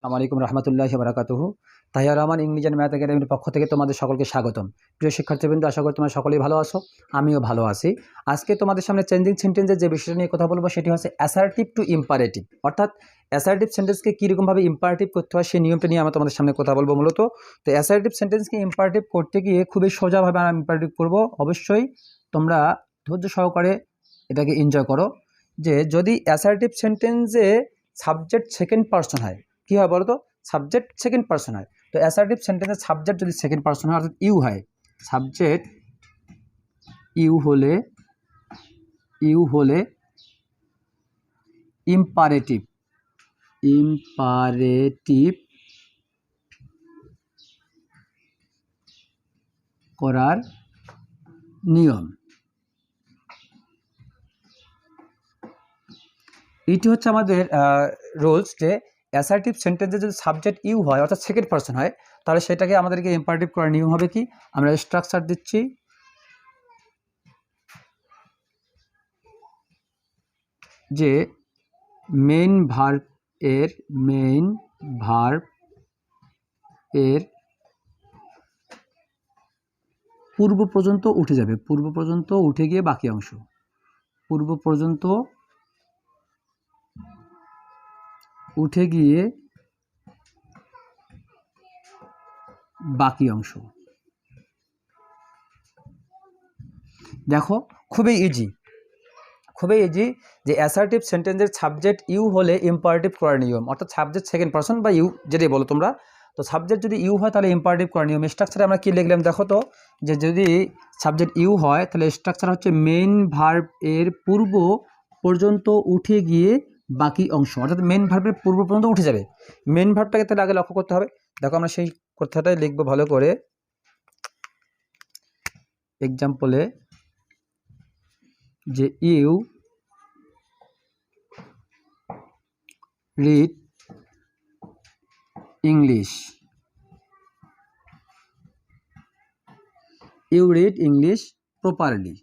আসসালামাইকুম রহমতুল্লাহি বারাকাতুহু। Tahiya Rahman English and math একাডেমির পক্ষ থেকে তোমাদের সকলকে স্বাগতম। প্রিয় শিক্ষার্থীবৃন্দ, আশা করি তোমরা সকলেই ভালো আছো, আমিও ভালো আছি। আজকে তোমাদের সামনে চেঞ্জিং সেন্টেন্সের যে বিষয়টা নিয়ে কথা বলবো সেটি হচ্ছে অ্যাসার্টিভ টু ইম্পারেটিভ, অর্থাৎ অ্যাসার্টিভ সেন্টেন্সকে কীরকমভাবে ইম্পারেটিভ করতে হয় সেই নিয়মটা নিয়ে আমরা তোমাদের সামনে কথা বলবো মূলত। তো অ্যাসার্টিভ সেন্টেন্সকে ইম্পারেটিভ করতে গিয়ে খুবই সোজাভাবে আমরা ইম্পারেটিভ করবো। অবশ্যই তোমরা ধৈর্য সহকারে এটাকে এনজয় করো। যে যদি অ্যাসার্টিভ সেন্টেন্সে সাবজেক্ট সেকেন্ড পার্সন হয়, কী হয় বলো তো? সাবজেক্ট সেকেন্ড পার্সন হয়। তো অ্যাসার্টিভ সেন্টেন্সের সাবজেক্ট যদি সেকেন্ড পার্সন হয় অর্থাৎ ইউ হয়, সাবজেক্ট ইউ হলে ইম্পারেটিভ করার নিয়ম। এটি হচ্ছে আমাদের রুলস যে অ্যাসার্টিভ সেন্টেন্সে যদি সাবজেক্ট ইউ হয় অর্থাৎ সেকেন্ড পার্সন হয় তাহলে সেটাকে আমাদেরকে ইম্পারেটিভ করার নিয়ম হবে কি? আমরা স্ট্রাকচার দিচ্ছি, যে মেইন ভার্ব এর পূর্ব পর্যন্ত উঠে যাবে, পূর্ব পর্যন্ত উঠে গিয়ে বাকি অংশ, পূর্ব পর্যন্ত উঠে গিয়ে বাকি অংশ। দেখো খুবই ইজি যে অ্যাসার্টিভ সেন্টেন্সের সাবজেক্ট ইউ হলে ইম্পারেটিভ করার নিয়ম, অর্থাৎ সাবজেক্ট সেকেন্ড পার্সন বা ইউ যেটাই বলো তোমরা। তো সাবজেক্ট যদি ইউ হয় তাহলে ইম্পারেটিভ করার নিয়ম। স্ট্রাকচারে আমরা কী লিখলাম দেখো তো, যে যদি সাবজেক্ট ইউ হয় তাহলে স্ট্রাকচার হচ্ছে মেইন ভার্ব এর পূর্ব পর্যন্ত উঠে গিয়ে বাকি অংশ, অর্থাৎ মেইন ভার্বের পূর্ব পর্যন্ত উঠে যাবে। মেইন ভার্বটাকে তাহলে আগে লক্ষ্য করতে হবে। দেখো আমরা সেই কথাটাই লিখবো ভালো করে। এক্সাম্পলে যে you read English, you read English properly.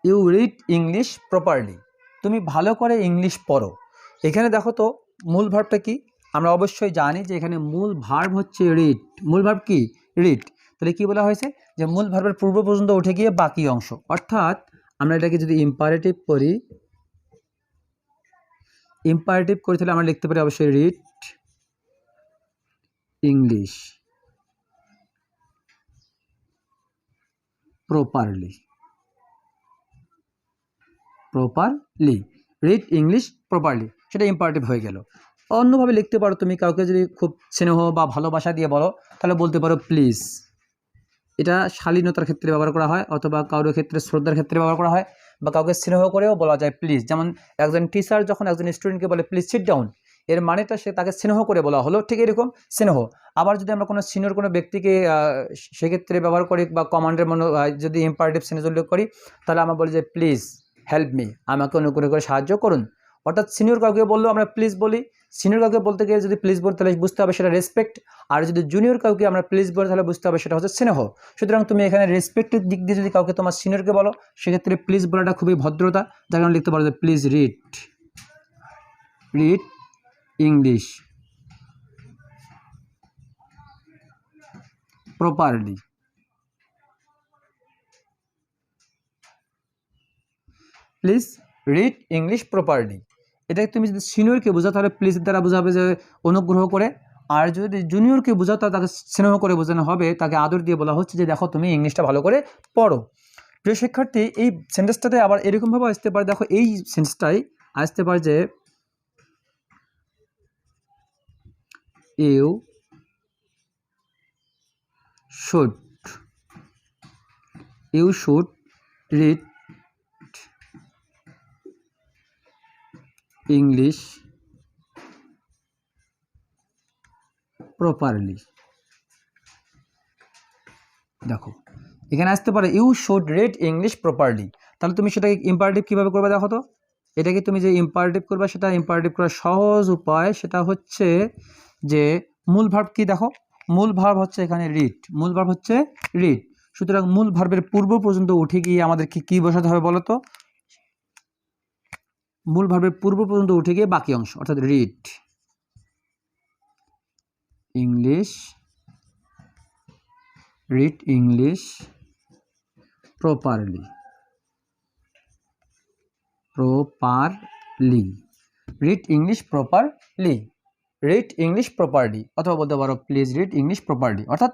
You read English properly, তুমি ভালো করে ইংলিশ পড়ো। এখানে দেখো তো মূল ভার্বটা কি? আমরা অবশ্যই জানি যে এখানে মূল ভার্ব হচ্ছে রিড। মূল ভার্ব কি? রিড। তাহলে কি বলা হয়েছে? যে মূল ভার্বের পূর্ব পর্যন্ত উঠে গিয়ে বাকি অংশ, অর্থাৎ আমরা এটাকে যদি ইম্পারেটিভ করি তাহলে আমরা লিখতে পারি অবশ্যই read English properly. Read English properly, সেটা ইম্পারেটিভ হয়ে গেল। অন্যভাবে লিখতে পারো তুমি, কাউকে যদি খুব স্নেহ বা ভালোবাসা দিয়ে বলো তাহলে বলতে পারো প্লিজ। এটা শালীনতার ক্ষেত্রে ব্যবহার করা হয়, অথবা কারোর ক্ষেত্রে শ্রদ্ধার ক্ষেত্রে ব্যবহার করা হয়, বা কাউকে স্নেহ করেও বলা যায় প্লিজ। যেমন একজন টিচার যখন একজন স্টুডেন্টকে বলে প্লিজ সিট ডাউন, এর মানেটা সে তাকে স্নেহ করে বলা হলো, ঠিক এরকম স্নেহ। আবার যদি আমরা কোনো সিনিয়র কোনো ব্যক্তিকে সেক্ষেত্রে ব্যবহার করি বা কমান্ডের মনে যদি ইম্পারেটিভ সেন্টেন্স উল্লেখ করি তাহলে আমরা বলি যে প্লিজ হেল্প মি, আমাকে অনুগ্রহ করে সাহায্য করুন। অর্থাৎ সিনিয়র কাউকে বললেও আমরা প্লিজ বলি। সিনিয়র কাউকে বলতে গিয়ে যদি প্লিজ বলি তাহলে বুঝতে হবে সেটা রেসপেক্ট, আর যদি জুনিয়র কাউকে আমরা প্লিজ বলি তাহলে বুঝতে হবে সেটা হচ্ছে স্নেহ। সুতরাং তুমি এখানে রেসপেক্টের দিক দিয়ে যদি কাউকে তোমার সিনিয়রকে বলো সেক্ষেত্রে প্লিজ বলাটা খুবই ভদ্রতা, যার কারণে লিখতে পারো যে please read English properly. Please read English properly, এটাকে তুমি যদি সিনিয়রকে বোঝাও তাহলে প্লিজের দ্বারা বোঝাবে যে অনুগ্রহ করে, আর যদি জুনিয়রকে বোঝাও তাহলে তাকে স্নেহ করে বোঝানো হবে, তাকে আদর দিয়ে বলা হচ্ছে যে দেখো তুমি ইংলিশটা ভালো করে পড়ো। প্রিয় শিক্ষার্থী, এই সেন্টেন্সটাতে আবার এরকমভাবে আসতে পারে, দেখো এই সেন্টেন্সটাই আসতে পারে যে you should read English properly. দেখো এখানে আসতে পারে you should read English properly, তাহলে তুমি সেটাকে ইম্পারেটিভ কীভাবে করবে দেখো তো। এটাকে তুমি যে ইম্পারেটিভ করবে সেটা ইম্পারেটিভ করার সহজ উপায় সেটা হচ্ছে যে মূল ভার্ব কি? দেখো মূল ভার্ব হচ্ছে এখানে রিড, মূল ভার্ব হচ্ছে রিড। সুতরাং মূল ভার্বের পূর্ব পর্যন্ত উঠে গিয়ে আমাদের কি বসাতে হবে বলো তো? মূল ভার্বের পূর্ব পর্যন্ত উঠে গিয়ে বাকি অংশ, অর্থাৎ read English properly read English properly অথবা বলতে পারো প্লিজ রিড ইংলিশ প্রপারলি। অর্থাৎ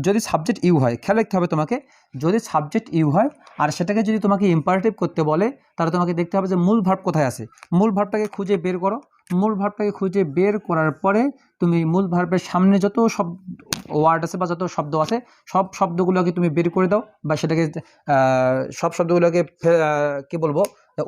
যদি সাবজেক্ট ইউ হয়, খেয়াল রাখতে হবে তোমাকে, যদি সাবজেক্ট ইউ হয় আর সেটাকে যদি তোমাকে ইম্পারেটিভ করতে বলে তাহলে তোমাকে দেখতে হবে যে মূল ভার্ব কোথায় আছে। মূল ভার্বটাকে খুঁজে বের করো। মূল ভার্বটাকে খুঁজে বের করার পরে তুমি মূল ভার্বের সামনে যত সব ওয়ার্ড আছে বা যত শব্দ আছে সব শব্দগুলোকে তুমি বের করে দাও, বা সেটাকে সব শব্দগুলোকে কি বলবো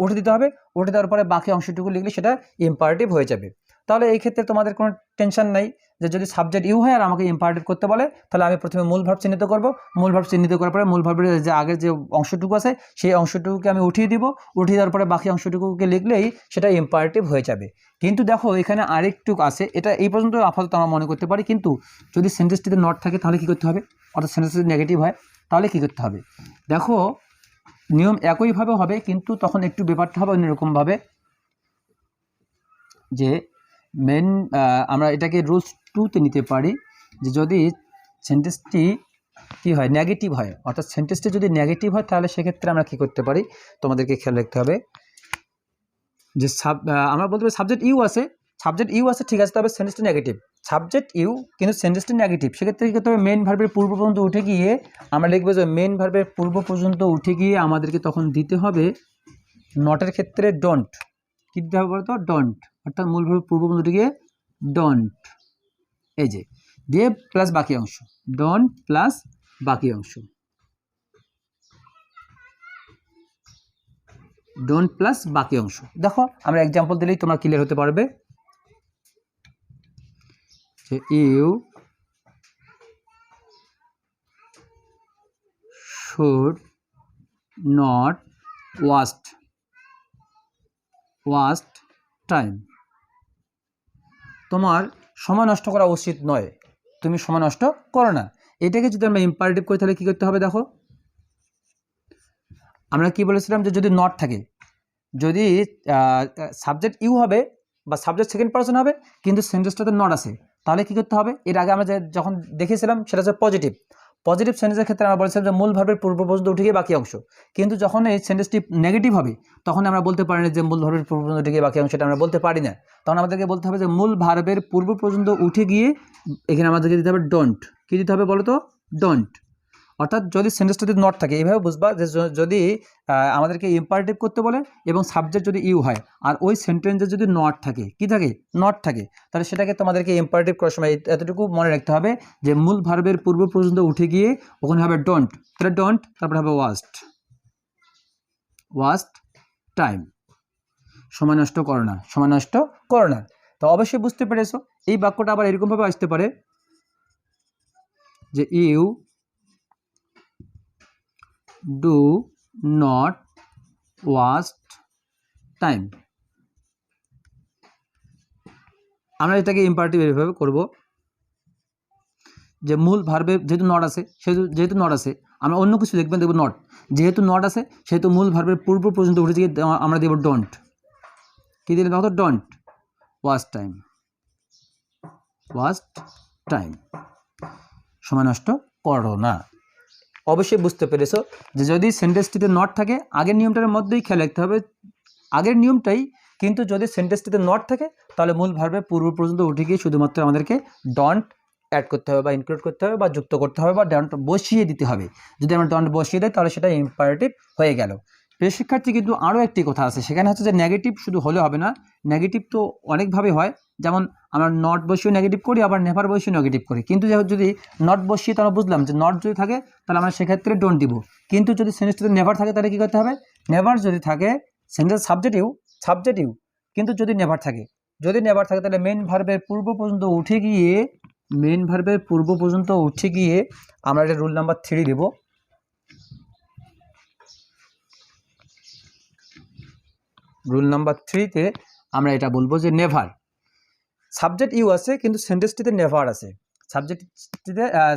উঠে দিতে হবে। উঠে দেওয়ার পরে বাকি অংশটুকু লিখলে সেটা ইম্পারেটিভ হয়ে যাবে। তাহলে এই ক্ষেত্রে তোমাদের কোনো টেনশন নাই যে যদি সাবজেক্ট ইউ হয় আর আমাকে ইম্পারেটিভ করতে বলে তাহলে আমি প্রথমে মূল ভার্ব চিহ্নিত করব। মূল ভার্ব চিহ্নিত করার পরে মূল ভার্বের যে আগের যে অংশটুকু আছে সেই অংশটুকুকে আমি উঠিয়ে দিব। উঠিয়ে দেওয়ার পরে বাকি অংশটুকুকে লিখলেই সেটা ইম্পারেটিভ হয়ে যাবে। কিন্তু দেখো এখানে আরেকটু আছে, এটা এই পর্যন্ত আপাতত আমরা মনে করতে পারি, কিন্তু যদি সেন্টেন্সটিতে নট থাকে তাহলে কী করতে হবে, অর্থাৎ সেন্টেন্সটি নেগেটিভ হয় তাহলে কী করতে হবে। দেখো নিয়ম একইভাবে হবে, কিন্তু তখন একটু ব্যাপারটা হবে অন্যরকমভাবে, যে মেন আমরা এটাকে রুলস 2-তে নিতে পারি যে যদি সেন্টেন্সটি কী হয় নেগেটিভ হয়, অর্থাৎ সেন্টেন্সটি যদি নেগেটিভ হয় তাহলে সেক্ষেত্রে আমরা কী করতে পারি তোমাদেরকে খেয়াল রাখতে হবে যে আমরা বলতে পারি সাবজেক্ট ইউ আছে ঠিক আছে, তবে সেন্টেন্সটি নেগেটিভ, সাবজেক্ট ইউ কিন্তু সেন্টেন্সটি নেগেটিভ, সেক্ষেত্রে কী করতে হবে মেন ভার্বের পূর্ব পর্যন্ত উঠে গিয়ে আমরা লিখবো যে মেন ভার্বের পূর্ব পর্যন্ত উঠে গিয়ে আমাদেরকে তখন দিতে হবে নটের ক্ষেত্রে ডোন্ট। কী দিতে হবে বলতো, ডোন্ট, অর্থাৎ মূল ভার্বের পূর্ব পর্যন্ত উঠে গিয়ে ডোন্ট, এই যে দিয়ে প্লাস বাকি অংশ, ডোন্ট প্লাস বাকি অংশ, ডোন্ট প্লাস বাকি অংশ। দেখো আমরা এক্সাম্পল দিলেই তোমরা ক্লিয়ার হতে পারবে যে you should not waste time, তোমার সময় নষ্ট করা উচিত নয়, তুমি সময় নষ্ট করো না। এটাকে যদি আমরা ইম্পারেটিভ করি তাহলে কী করতে হবে, দেখো আমরা কি বলেছিলাম যে যদি নট থাকে, যদি সাবজেক্ট ইউ হবে বা সাবজেক্ট সেকেন্ড পারসন হবে কিন্তু সেন্টেন্সটাতে নট আছে তাহলে কী করতে হবে, এর আগে আমরা যখন দেখেছিলাম সেটা হচ্ছে পজিটিভ সেন্টেন্সের ক্ষেত্রে আমরা বলেছিলাম যে মূল ভার্বের পূর্ব পর্যন্ত উঠে গিয়ে বাকি অংশ, কিন্তু যখন এই সেন্টেন্সটি নেগেটিভ হবে তখন আমরা বলতে পারি না যে মূল ভার্বের পূর্ব পর্যন্ত উঠে গিয়ে বাকি অংশটা আমরা বলতে পারি না, তখন আমাদেরকে বলতে হবে যে মূল ভার্বের পূর্ব পর্যন্ত উঠে গিয়ে এখানে আমাদেরকে দিতে হবে ডোন্ট। কী দিতে হবে বলো তো, ডোন্ট। অর্থাৎ যদি সেন্টেন্সটা যদি নট থাকে এইভাবে বুঝবা যে যদি আমাদেরকে ইম্পারেটিভ করতে বলে এবং সাবজেক্ট যদি ইউ হয় আর ওই সেন্টেন্সে যদি নট থাকে, কি থাকে, নট থাকে, তাহলে সেটাকে তোমাদেরকে ইম্পারেটিভ করার সময় এতটুকু মনে রাখতে হবে যে মূল ভার্বের পূর্ব পর্যন্ত উঠে গিয়ে ওখানে হবে ডোন্ট, তাহলে ডোন্ট, তারপরে হবে ওয়াস্ট টাইম, সময় নষ্ট করো না। তো অবশ্যই বুঝতে পেরেছো এই বাক্যটা আবার এরকমভাবে আসতে পারে যে you do not waste time. আমরা এটাকে ইম্পারেটিভ এভাবে করব যে মূল ভার্বে যেহেতু নট আছে আমরা অন্য কিছু দেখবেন, দেখব নট, যেহেতু নট আছে সেহেতু মূল ভার্বের পূর্ব পর্যন্ত উঠে গিয়ে আমরা দেব ডোন্ট। কী দিলে দেখো, ডোন্ট ওয়াস্ট টাইম, সময় নষ্ট করো না। অবশ্যই বুঝতে পেরেছো যে যদি সেন্টেন্সটিতে নট থাকে আগের নিয়মটার মধ্যেই খেয়াল রাখতে হবে, আগের নিয়মটাই, কিন্তু যদি সেন্টেন্সটিতে নট থাকে তাহলে মূল ভার্বের পূর্ব পর্যন্ত উঠে গিয়ে শুধুমাত্র আমাদেরকে ডন্ট অ্যাড করতে হবে বা ইনক্লুড করতে হবে বা যুক্ত করতে হবে বা ডন্ট বসিয়ে দিতে হবে। যদি আমরা ডন্ট বসিয়ে দেয় তাহলে সেটা ইম্পারেটিভ হয়ে গেল। প্রিয় শিক্ষার্থী, কিন্তু আরও একটি কথা আছে, সেখানে হচ্ছে যে নেগেটিভ শুধু হলে হবে না, নেগেটিভ তো অনেকভাবে হয়, যেমন আমরা নট বসিয়েও নেগেটিভ করি আবার নেভার বসিয়েও নেগেটিভ করি। কিন্তু যদি নট বসিয়ে তাহলে বুঝলাম যে নট যদি থাকে তাহলে আমরা সেক্ষেত্রে ডোন্ট দিব, কিন্তু যদি সেন্টেন্সটিতে নেভার থাকে তাহলে কী করতে হবে, নেভার যদি থাকে সেন্টেন্স সাবজেক্ট ইউ কিন্তু যদি নেভার থাকে তাহলে মেন ভার্বের পূর্ব পর্যন্ত উঠে গিয়ে আমরা এটা রুল নাম্বার 3 দেব। রুল নাম্বার 3-তে আমরা এটা বলবো যে নেভার, সাবজেক্ট ইউ আছে কিন্তু সেন্টেন্সটিতে নেভার আছে,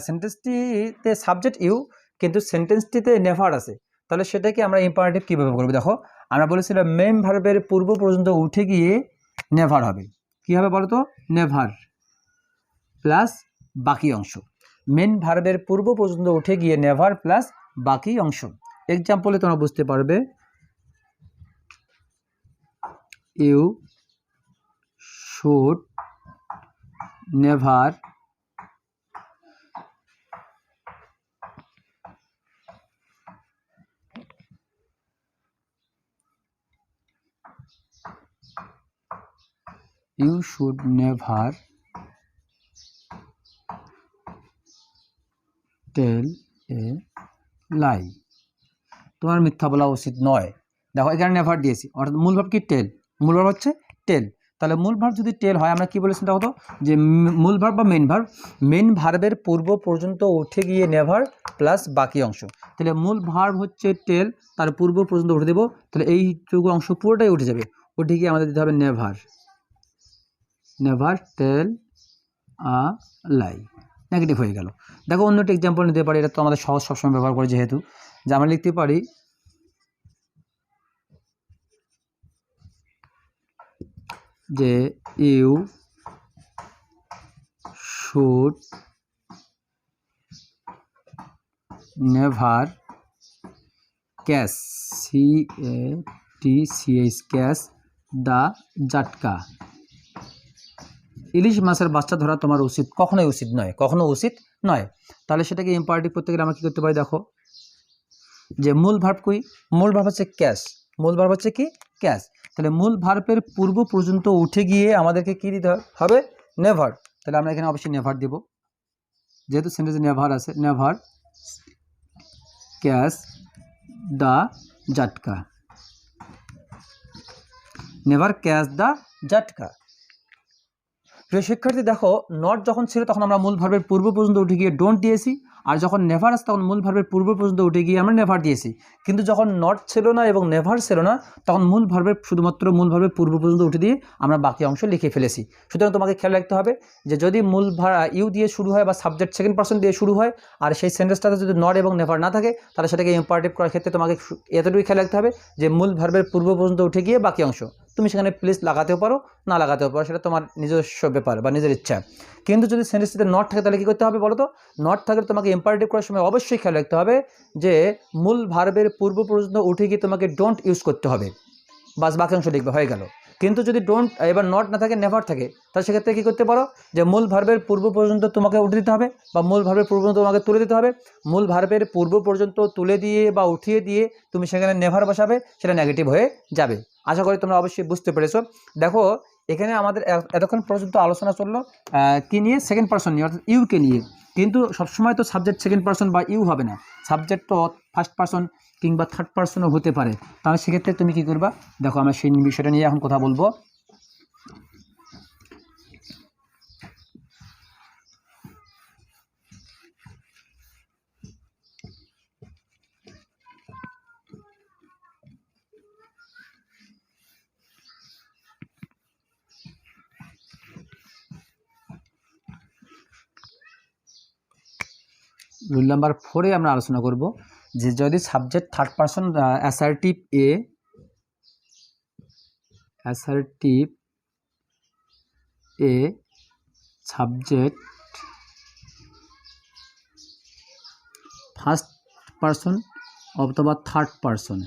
সেন্টেন্সটিতে সাবজেক্ট ইউ কিন্তু সেন্টেন্সটিতে নেভার আছে, তাহলে সেটাকে আমরা ইম্পারেটিভ কীভাবে করবো? দেখো আমরা বলেছিলাম মেন ভার্বের পূর্ব পর্যন্ত উঠে গিয়ে নেভার হবে। কী হবে বলো তো? নেভার প্লাস বাকি অংশ। মেন ভার্বের পূর্ব পর্যন্ত উঠে গিয়ে নেভার প্লাস বাকি অংশ। এক্সাম্পলে তোমরা বুঝতে পারবে, you should never you should never tell a lie, তোমার মিথ্যা বলা উচিত নয়। দেখো এখানে নেভার দিয়েছি, অর্থাৎ মূল ভাব কি? টেল। মূল ভাব হচ্ছে টেল। তাহলে মূল ভাব যদি টেল হয়, আমরা কি বলেছি দেখো তো, যে মূল ভাব বা মেন ভার্বের পূর্ব পর্যন্ত উঠে গিয়ে নেভার প্লাস বাকি অংশ। তাহলে মূল ভার্ব হচ্ছে টেল, তার পূর্ব পর্যন্ত উঠে দেবো, তাহলে এইটুকু অংশ পুরোটাই উঠে যাবে। উঠে গিয়ে আমাদের দিতে হবে নেভার, নেভার টেল আ লাই। নেগেটিভ হয়ে গেল। দেখো অন্য একটা এক্সাম্পল নিতে পারি, এটা তো আমাদের সহজ সবসময় ব্যবহার করি যেহেতু, যে আমরা লিখতে পারি যে you should never catch, CATCH catch the জাটকা। ইলিশ মাছের বাচ্চা ধরা তোমার উচিত, কখনোই উচিত নয়, কখনো উচিত নয়। তাহলে সেটাকে ইম্পারেটিভ করতে গেলে আমরা কী করতে পারি? দেখো যে মূল ভার্ব কই? মূল ভার্ব হচ্ছে ক্যাচ। মূল ভার্ব হচ্ছে কি? ক্যাচ। তাহলে মূল ভার্বের পূর্ব পর্যন্ত উঠে গিয়ে আমাদেরকে কী দিতে হবে? নেভার। তাহলে আমরা এখানে অবশ্যই নেভার দেব, যেহেতু সেন্টেন্সে নেভার আছে। নেভার ক্যাচ দ্য জাটকা, নেভার ক্যাচ দ্য জাটকা। প্রিয় শিক্ষার্থী দেখো, নট যখন ছিল তখন আমরা মূল ভার্বের পূর্ব পর্যন্ত উঠে গিয়ে ডোন্ট দিয়েছি, আর যখন নেভার আসে তখন মূল ভার্বের পূর্ব পর্যন্ত উঠে গিয়ে আমরা নেভার দিয়েছি। কিন্তু যখন নট ছিল না এবং নেভার ছিল না, তখন মূল ভার্বের শুধুমাত্র মূল ভার্বের পূর্ব পর্যন্ত উঠে দিয়ে আমরা বাকি অংশ লিখে ফেলেছি। সুতরাং তোমাকে খেয়াল রাখতে হবে যে যদি মূল ইউ দিয়ে শুরু হয় বা সাবজেক্ট সেকেন্ড পারসন দিয়ে শুরু হয়, আর সেই সেন্টেন্সটাতে যদি নট এবং নেভার না থাকে, তাহলে সেটাকে ইম্পারেটিভ করার ক্ষেত্রে তোমাকে এতটুকু খেয়াল রাখতে হবে যে মূল ভার্বের পূর্ব পর্যন্ত উঠে গিয়ে বাকি অংশ। তুমি সেখানে প্লিজ লাগাতেও পারো, না লাগাতেও পারো, সেটা তোমার নিজস্ব ব্যাপার বা নিজের ইচ্ছা। কিন্তু যদি সেন্টেন্সটিতে নট থাকে তাহলে কী করতে হবে বলো তো? নট থাকলে তোমাকে ইম্পারেটিভ করার সময় অবশ্যই খেয়াল রাখতে হবে যে মূল ভার্বের পূর্ব পর্যন্ত উঠে গিয়ে তোমাকে ডোন্ট ইউজ করতে হবে, বাস বাকি অংশ লিখবে, হয়ে গেল। কিন্তু যদি ডোন্ট এবার নট না থাকে, নেভার থাকে, তাহলে সেক্ষেত্রে কী করতে পারো? যে মূল ভার্বের পূর্ব পর্যন্ত তোমাকে উঠে দিতে হবে বা মূল ভার্বের পূর্ব পর্যন্ত তোমাকে তুলে দিতে হবে। মূল ভার্বের পূর্ব পর্যন্ত তুলে দিয়ে বা উঠিয়ে দিয়ে তুমি সেখানে নেভার বসাবে, সেটা নেগেটিভ হয়ে যাবে। আশা করি তোমরা অবশ্যই বুঝতে পেরেছো। দেখো এখানে আমাদের এতক্ষণ পর্যন্ত আলোচনা চললো কী নিয়ে? সেকেন্ড পারসন নিয়ে, অর্থাৎ ইউকে নিয়ে। কিন্তু সবসময় তো সাবজেক্ট সেকেন্ড পারসন বা ইউ হবে না, সাবজেক্ট তো ফার্স্ট পারসন কিংবা থার্ড পারসনও হতে পারে। তাহলে সেক্ষেত্রে তুমি কী করবা? দেখো আমরা সেই বিষয়টা নিয়ে এখন কথা বলবো। রুল নাম্বার 4-এ আমরা আলোচনা করব যে যদি সাবজেক্ট থার্ড পারসন অ্যাসার্টিভ এ সাবজেক্ট ফার্স্ট পারসন অথবা থার্ড পারসন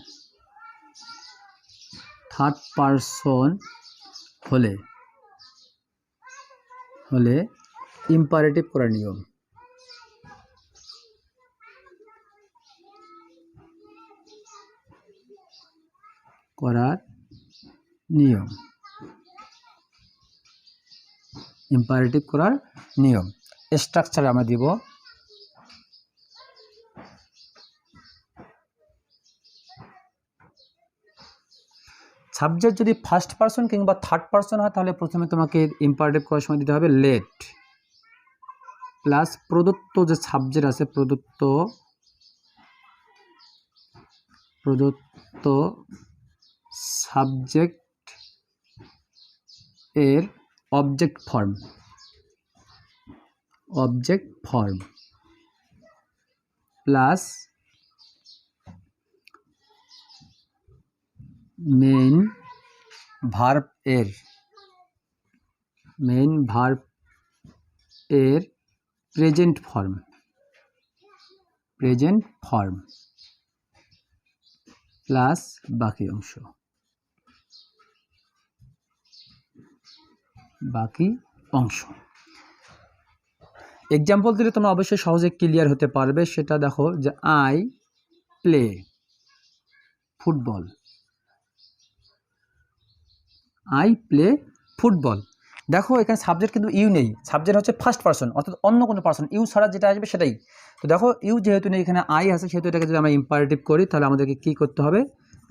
হলে ইম্পারেটিভ করার নিয়ম। ইম্পারেটিভ করার নিয়ম স্ট্রাকচারে আমরা দিব সাবজেক্ট যদি ফার্স্ট পারসন কিংবা থার্ড পারসন হয় তাহলে প্রথমে তোমাকে ইম্পারেটিভ করার সময় দিতে হবে লেট প্লাস প্রদত্ত যে সাবজেক্ট আছে প্রদত্ত সাবজেক্ট এর object form plus main verb এর প্রেজেন্ট ফর্ম প্লাস বাকি অংশ। এক্সাম্পল দিলে তোমরা অবশ্যই সহজে ক্লিয়ার হতে পারবে। সেটা দেখো যে আই প্লে ফুটবল, দেখো এখানে সাবজেক্ট কিন্তু ইউ নেই, সাবজেক্ট হচ্ছে ফার্স্ট পারসন, অর্থাৎ অন্য কোনো পারসন, ইউ ছাড়া যেটা আসবে সেটাই। তো দেখো ইউ যেহেতু নেই, এখানে আই আছে, সেহেতু এটাকে যদি আমরা ইম্পারেটিভ করি তাহলে আমাদেরকে কী করতে হবে,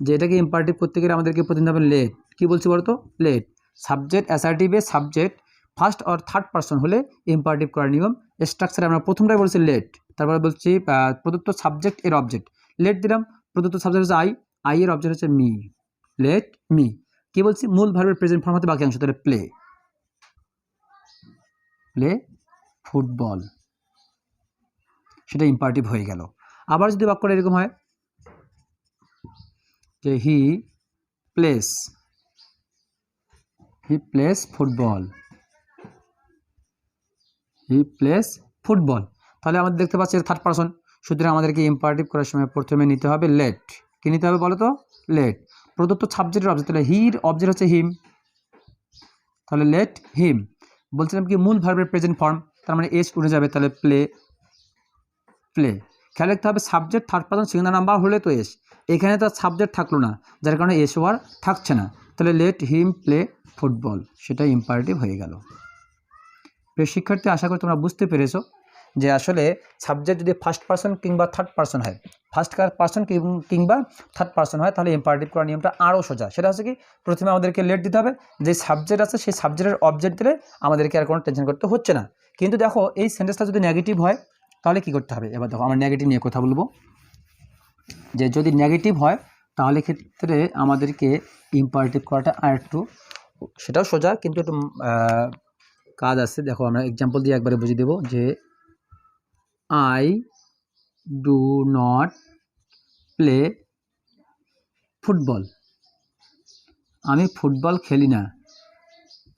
যে এটাকে ইম্পারেটিভ করতে গেলে আমাদেরকে প্রতিদিন হবে লেট। কী বলছি বলতো, লেট। সাবজেক্ট অ্যাসার্টিভে subject first or third person হলে ইম্পারেটিভ করার নিয়ম। স্ট্রাকচারে আমরা প্রথমটাই বলছি লেট, তারপরে বলছি প্রদত্ত সাবজেক্ট এর অবজেক্ট, লেট দিলাম। প্রদত্ত সাবজেক্ট হচ্ছে আই এর অবজেক্ট হচ্ছে মি, লেট মি। কী বলছি, মূল ভার্বের প্রেজেন্ট ফর্ম হতে বাকি অংশ, তাহলে প্লে ফুটবল, সেটা ইম্পারেটিভ হয়ে গেল। আবার যদি বাক্যটা এরকম হয় যে হি প্লেস ফুটবল, তাহলে আমাদের দেখতে পাচ্ছি থার্ড পারসন, সুতরাং আমাদেরকে ইম্পারেটিভ করার সময় প্রথমে নিতে হবে লেট। কি নিতে হবে বলো তো, লেট। প্রদত্ত সাবজেক্টের অবজেক্ট, তাহলে হির অবজেক্ট হচ্ছে হিম, তাহলে লেট হিম। বলছিলাম কি মূল ভার্বের প্রেজেন্ট ফর্ম, তার মানে এস উঠে যাবে, তাহলে প্লে। খেয়াল রাখতে হবে subject third person singular number হলে তো এস, এখানে তো সাবজেক্ট থাকলো না, যার কারণে এস ওয়ার থাকছে না, তাহলে লেট হিম প্লে ফুটবল, সেটা ইম্পারেটিভ হয়ে গেল। প্রিয় শিক্ষার্থী, আশা করি তোমরা বুঝতে পেরেছো যে আসলে সাবজেক্ট যদি ফার্স্ট পারসন কিংবা থার্ড পারসন হয়, ফার্স্ট পারসন কিংবা থার্ড পারসন হয়, তাহলে ইম্পারেটিভ করার নিয়মটা আরও সোজা। সেটা হচ্ছে কি, প্রথমে আমাদেরকে লেট দিতে হবে, যে সাবজেক্ট আছে সেই সাবজেক্টের অবজেক্ট দিলে আমাদেরকে আর কোনো টেনশন করতে হচ্ছে না। কিন্তু দেখো এই সেন্টেন্সটা যদি নেগেটিভ হয় তাহলে কি করতে হবে, এবার দেখো আমরা নেগেটিভ নিয়ে কথা বলবো। যে যদি নেগেটিভ হয় তাহলে ক্ষেত্রে আমাদেরকে ইম্পারেটিভ করাটা আর একটু, সেটাও সোজা কিন্তু একটু কাজ আছে। দেখো আমরা এক্সাম্পল দিয়ে একবারে বুঝিয়ে দেবো যে I do not play football, আমি ফুটবল খেলি না।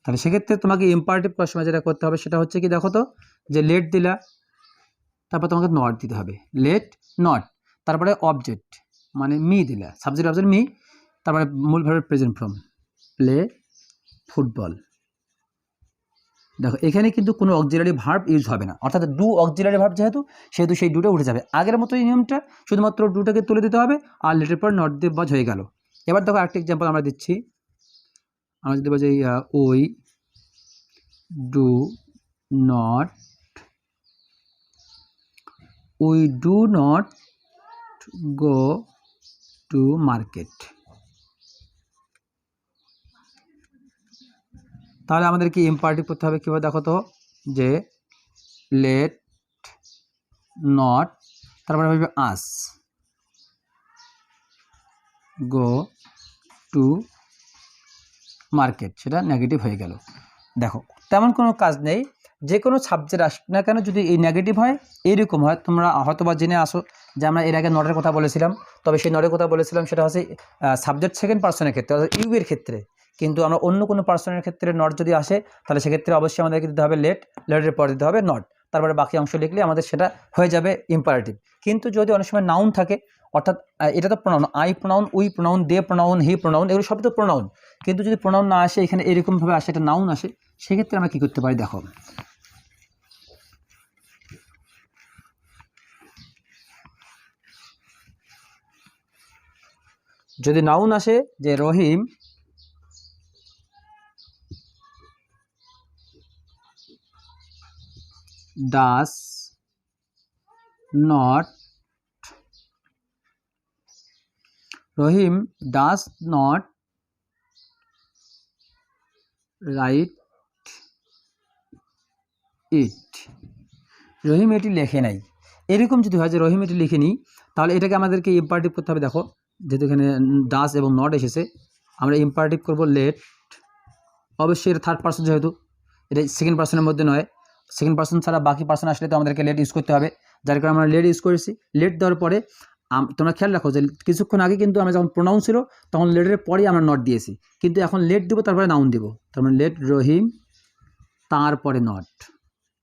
তাহলে সেক্ষেত্রে তোমাকে ইম্পারেটিভ করার সময় যেটা করতে হবে সেটা হচ্ছে কি, দেখো তো যে লেট দিলা, তারপর তোমাকে নট দিতে হবে, লেট নট, তারপরে অবজেক্ট মানে মি দিলা, সাবজেক্ট অবজেক্ট মি, তারপরে মূল ভার্বের প্রেজেন্ট ফর্ম প্লে ফুটবল। দেখো এখানে কিন্তু কোনো অক্সিলারি ভার্ব ইউজ হবে না, অর্থাৎ ডু অক্সিলারি ভার্ব সেহেতু সেই ডুটা উঠে যাবে। আগের মতো এই নিয়মটা, শুধুমাত্র ডুটাকে তুলে দিতে হবে আর লেটের পর নট দিয়ে বাজ হয়ে গেল। এবার দেখো আরেকটা এক্সাম্পল আমরা দিচ্ছি, আমরা যদি বলছি we do not go to market, তাহলে আমাদেরকে ইম্পারেটিভ করতে হবে কীভাবে, দেখো তো যে লেট নট, তারপরে হবে আস গো টু মার্কেট, সেটা নেগেটিভ হয়ে গেল। দেখো তেমন কোনো কাজ নেই, যে কোনো সাবজেক্ট আস না কেন যদি এই নেগেটিভ হয়, এইরকম হয়, তোমরা হয়তোবা জেনে আসো যে আমরা এর আগে নটের কথা বলেছিলাম, তবে সেই নটের কথা বলেছিলাম সেটা হচ্ছে সাবজেক্ট সেকেন্ড পার্সনের ক্ষেত্রে, অর্থাৎ ইউ এর ক্ষেত্রে। কিন্তু আমরা অন্য কোনো পার্সনের ক্ষেত্রে নট যদি আসে তাহলে সেক্ষেত্রে অবশ্যই আমাদেরকে দিতে হবে লেটের পর দিতে হবে নট, তারপরে বাকি অংশ লিখলে আমাদের সেটা হয়ে যাবে ইম্পারেটিভ। কিন্তু যদি অনেক সময় নাউন থাকে, অর্থাৎ এটা তো pronoun, I pronoun, we pronoun, they pronoun, he pronoun, এগুলো সবই তো প্রোনাউন, কিন্তু যদি প্রোনাউন না আসে, এখানে এরকমভাবে আসে, এটা নাউন আসে, সেক্ষেত্রে আমরা কী করতে পারি, দেখো যদি নাউন আসে যে রহিম ডাস নট রাইট ইট, রহিম এটি লেখে নাই, এরকম যদি হয় যে রহিম এটি লিখেনি, তাহলে এটাকে আমাদেরকে ইম্পারেটিভ করতে হবে। দেখো যেহেতু এখানে ডাস এবং নট এসেছে, আমরা ইম্পারেটিভ করব লেট, অবশ্যই এটা থার্ড পার্সন, যেহেতু এটা সেকেন্ড পার্সনের মধ্যে নয়, সেকেন্ড পার্সন ছাড়া বাকি পার্সন আসলে তো আমাদেরকে লেট ইউজ করতে হবে, যার কারণে আমরা লেট ইউজ করেছি। লেট দেওয়ার পরে তোমরা খেয়াল রাখো যে কিছুক্ষণ আগে কিন্তু আমরা যখন প্রোনাউন ছিল তখন লেটের পরেই আমরা নট দিয়েছি, কিন্তু এখন লেট দেবো তারপরে নাউন দেবো। তার মানে লেট রহিম তারপরে নট,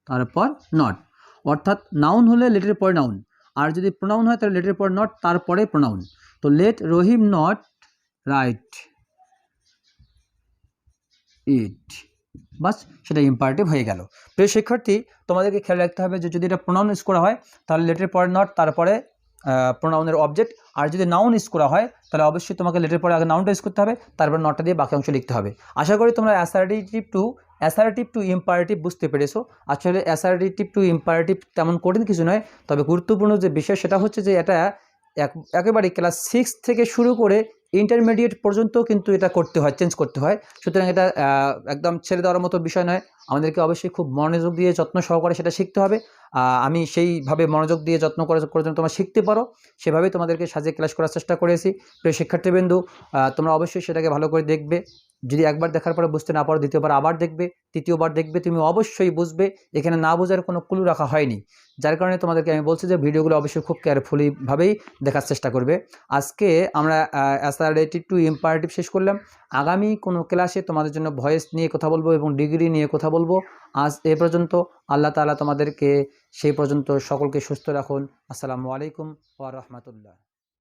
তারপর নট। অর্থাৎ নাউন হলে লেটের পরে নাউন, আর যদি প্রোনাউন হয় তাহলে লেটের পর নট তারপরে প্রোনাউন। তো লেট রহিম নট রাইট ইট, বাস সেটা ইম্পারেটিভ হয়ে গেল। প্রিয় শিক্ষার্থী, তোমাদেরকে খেয়াল রাখতে হবে যে যদি এটা প্রোনাউন ইউজ করা হয় তাহলে লেটের পরে নট তারপরে প্রোনাউনের অবজেক্ট, আর যদি নাউন ইউজ করা হয় তাহলে অবশ্যই তোমাকে লেটের পরে আগে নাউনটা ইউজ করতে হবে, তারপর নটটা দিয়ে বাকি অংশ লিখতে হবে। আশা করি তোমরা অ্যাসার্টিভ টু ইম্পারেটিভ বুঝতে পেরেছো। আসলে অ্যাসার্টিভ টু ইম্পারেটিভ তেমন কঠিন কিছু নয়, তবে গুরুত্বপূর্ণ যে বিষয় সেটা হচ্ছে যে এটা একেবারে ক্লাস 6 থেকে শুরু করে ইন্টারমিডিয়েট পর্যন্ত কিন্তু এটা করতে হয়, চেঞ্জ করতে হয়। সুতরাং এটা একদম ছেড়ে দেওয়ার মতো বিষয় নয়, আমাদেরকে অবশ্যই খুব মনোযোগ দিয়ে যত্ন সহকারে সেটা শিখতে হবে। আমি সেইভাবে মনোযোগ দিয়ে যত্ন করে যেন তোমরা শিখতে পারো সেভাবেই তোমাদেরকে সাজিয়ে ক্লাস করার চেষ্টা করেছি। প্রিয় শিক্ষার্থীবৃন্দু, তোমরা অবশ্যই সেটাকে ভালো করে দেখবে। যদি একবার দেখার পরে বুঝতে না পারো দ্বিতীয়বার আবার দেখবে, তৃতীয়বার দেখবে, তুমি অবশ্যই বুঝবে। এখানে না বোঝার কোনো ক্লু রাখা হয়নি, যার কারণে তোমাদেরকে আমি বলছি যে ভিডিওগুলো অবশ্যই খুব কেয়ারফুলিভাবেই দেখার চেষ্টা করবে। আজকে আমরা অ্যাসার্টিভ টু ইম্পারেটিভ শেষ করলাম। আগামী কোনো ক্লাসে তোমাদের জন্য ভয়েস নিয়ে কথা বলবো এবং ডিগ্রি নিয়ে কথা বলবো। আজ এ পর্যন্ত। আল্লাহ তাআলা তোমাদেরকে সেই পর্যন্ত সকলকে সুস্থ রাখুন। আসসালামু আলাইকুম ওয়া রাহমাতুল্লাহ।